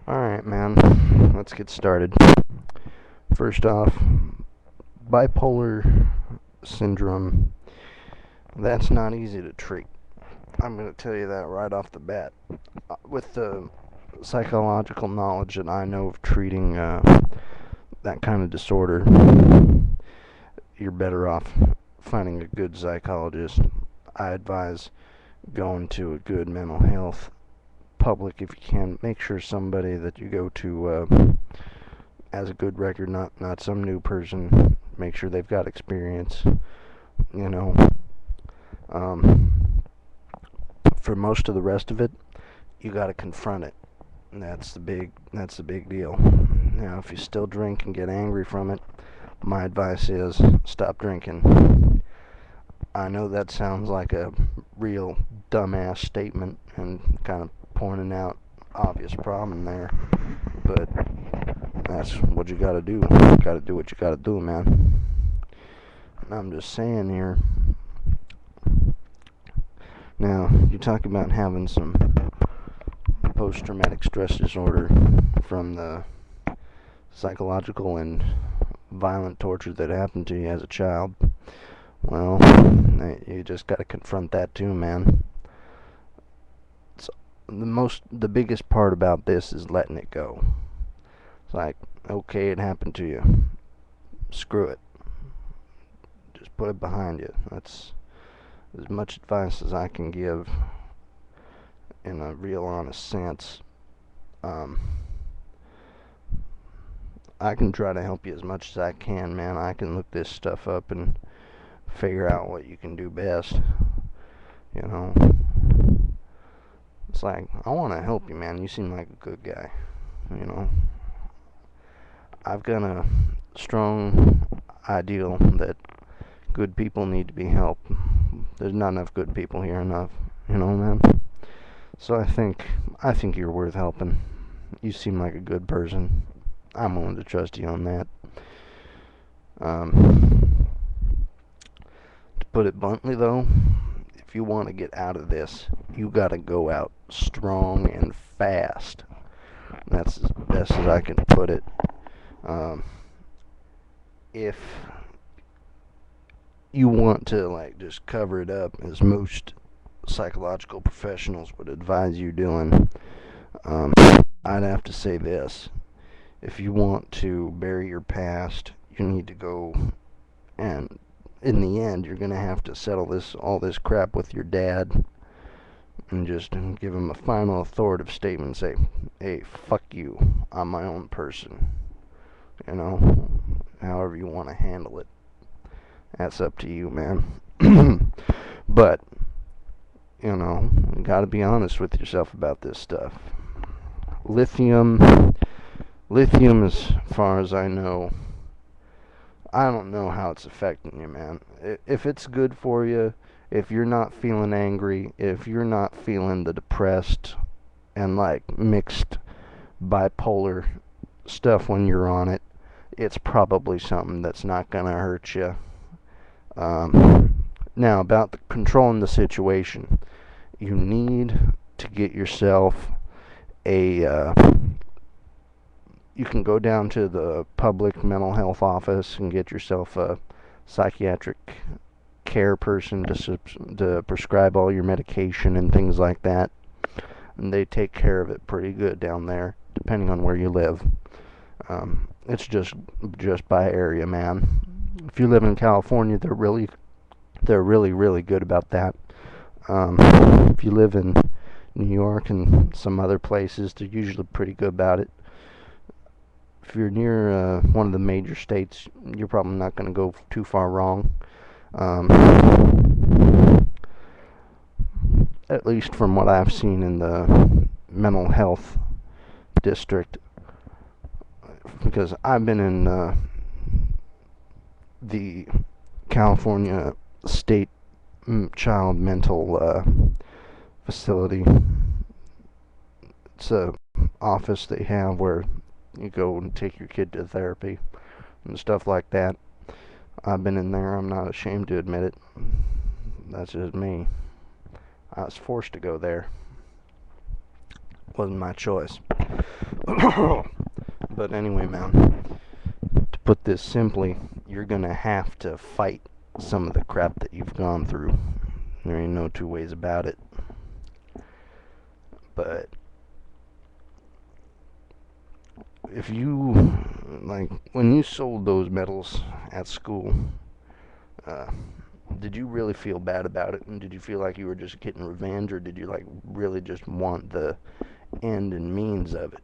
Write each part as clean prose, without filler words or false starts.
Alright, man. Let's get started. First off, bipolar syndrome, that's not easy to treat. I'm going to tell you that right off the bat. With the psychological knowledge that I know of treating that kind of disorder, you're better off finding a good psychologist. I advise going to a good mental health public if you can. Make sure somebody that you go to has a good record, not some new person. Make sure they've got experience. You know, for most of the rest of it, you got to confront it. And that's the big deal. Now, if you still drink and get angry from it, my advice is stop drinking. I know that sounds like a real dumbass statement and kind of pointing out obvious problem there, but that's what you gotta do. You gotta do what you gotta do, man. And I'm just saying here. Now, you talk about having some post-traumatic stress disorder from the psychological and violent torture that happened to you as a child. Well, you just gotta confront that too, man. The biggest part about this is letting it go. It's like, okay, it happened to you. Screw it. Just put it behind you. That's as much advice as I can give in a real honest sense. I can try to help you as much as I can, man. I can look this stuff up and figure out what you can do best. You know, it's like, I want to help you, man. You seem like a good guy. You know, I've got a strong ideal that good people need to be helped. There's not enough good people here enough, you know, man. So I think you're worth helping. You seem like a good person. I'm willing to trust you on that. To put it bluntly, though, if you want to get out of this, you gotta go out strong and fast. That's as best as I can put it. If you want to, like, just cover it up, as most psychological professionals would advise you doing, I'd have to say this. If you want to bury your past, you need to go, and in the end, you're going to have to settle all this crap with your dad and just give him a final authoritative statement and say, hey, fuck you, I'm my own person. You know, however you want to handle it. That's up to you, man. But, you know, you got to be honest with yourself about this stuff. Lithium, as far as I know, I don't know how it's affecting you, man. If it's good for you, if you're not feeling angry, if you're not feeling the depressed and like mixed bipolar stuff when you're on it, it's probably something that's not gonna hurt you. Now, about controlling the situation, you need to get yourself a you can go down to the public mental health office and get yourself a psychiatric care person to prescribe all your medication and things like that. And they take care of it pretty good down there, depending on where you live. It's just by area, man. If you live in California, they're really good about that. If you live in New York and some other places, they're usually pretty good about it. If you're near one of the major states, you're probably not going to go too far wrong. At least from what I've seen in the mental health district, because I've been in the California State Child Mental Facility. It's a office they have where you go and take your kid to therapy and stuff like that. I've been in there. I'm not ashamed to admit it. That's just me. I was forced to go there. Wasn't my choice. But anyway, man, to put this simply, you're gonna have to fight some of the crap that you've gone through. There ain't no two ways about it. But if you, like, when you sold those medals at school, uh, did you really feel bad about it? And did you feel like you were just getting revenge, or did you, like, really just want the end and means of it?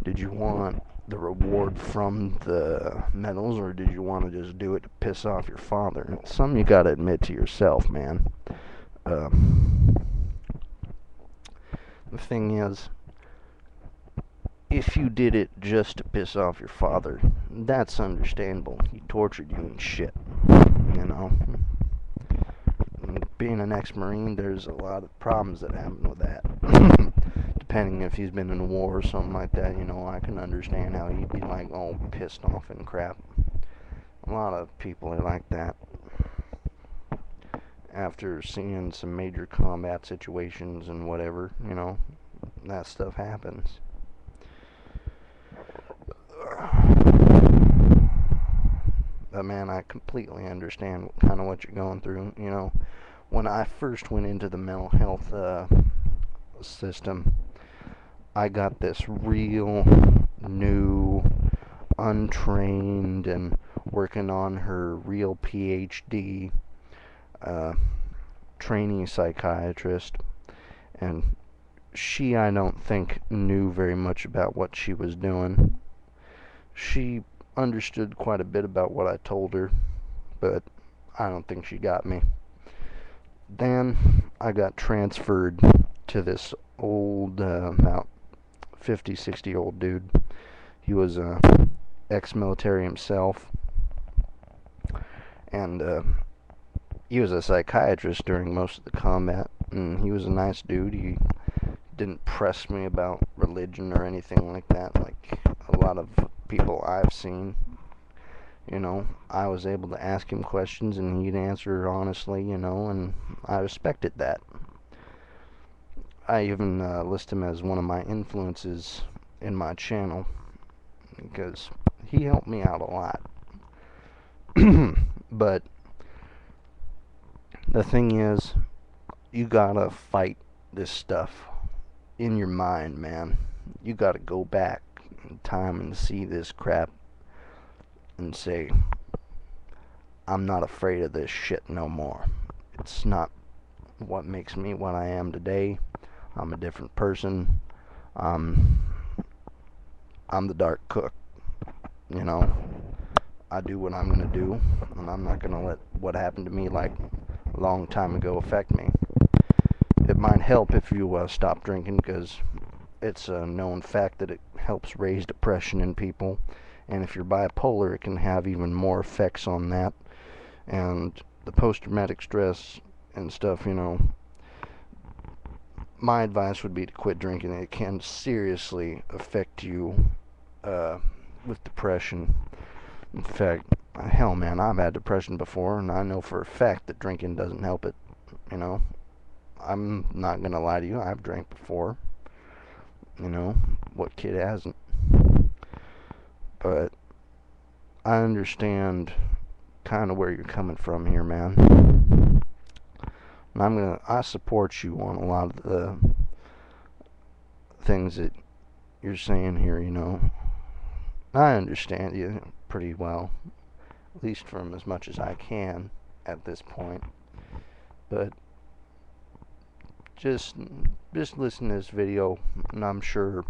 Did you want the reward from the medals, or did you want to just do it to piss off your father? It's something you gotta admit to yourself, man. Uh, the thing is, if you did it just to piss off your father, that's understandable. He tortured you and shit, you know. Being an ex-Marine, there's a lot of problems that happen with that. Depending if he's been in a war or something like that, you know, I can understand how he'd be like all pissed off and crap. A lot of people are like that after seeing some major combat situations and whatever, you know, that stuff happens. But man, I completely understand kind of what you're going through, you know. When I first went into the mental health system, I got this real new, untrained, and working on her real PhD trainee psychiatrist, and she, I don't think, knew very much about what she was doing. She understood quite a bit about what I told her, but I don't think she got me. Then I got transferred to this old, about 50, 60-year-old dude. He was ex-military himself, and he was a psychiatrist during most of the combat, and he was a nice dude. He didn't press me about religion or anything like that, like a lot of people I've seen. You know, I was able to ask him questions and he'd answer honestly, you know, and I respected that. I even list him as one of my influences in my channel because he helped me out a lot. But the thing is, you gotta fight this stuff in your mind, man. You gotta go back in time and see this crap and say, I'm not afraid of this shit no more. It's not what makes me what I am today. I'm a different person. I'm the dark cook, you know. I do what I'm gonna do, and I'm not gonna let what happened to me like a long time ago affect me. It might help if you stop drinking, because it's a known fact that it helps raise depression in people, and if you're bipolar, it can have even more effects on that, and the post-traumatic stress and stuff, you know. My advice would be to quit drinking. It can seriously affect you with depression. In fact, hell, man, I've had depression before, and I know for a fact that drinking doesn't help it, you know. I'm not gonna lie to you, I've drank before, you know, what kid hasn't? But I understand kind of where you're coming from here, man. And I support you on a lot of the things that you're saying here, you know. I understand you pretty well, at least from as much as I can at this point. But just listen to this video, and I'm sure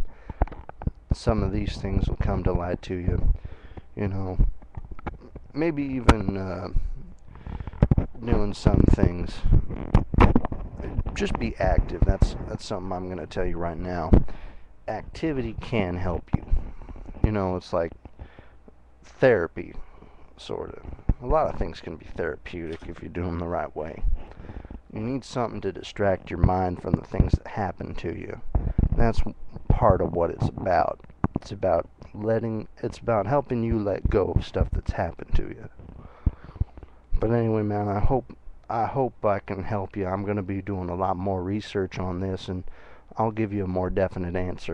some of these things will come to light to you. You know, maybe even doing some things. Just be active. That's something I'm going to tell you right now. Activity can help you. You know, it's like therapy, sort of. A lot of things can be therapeutic if you do them the right way. You need something to distract your mind from the things that happen to you. That's part of what it's about. It's about helping you let go of stuff that's happened to you. But anyway, man, I hope I can help you. I'm going to be doing a lot more research on this, and I'll give you a more definite answer.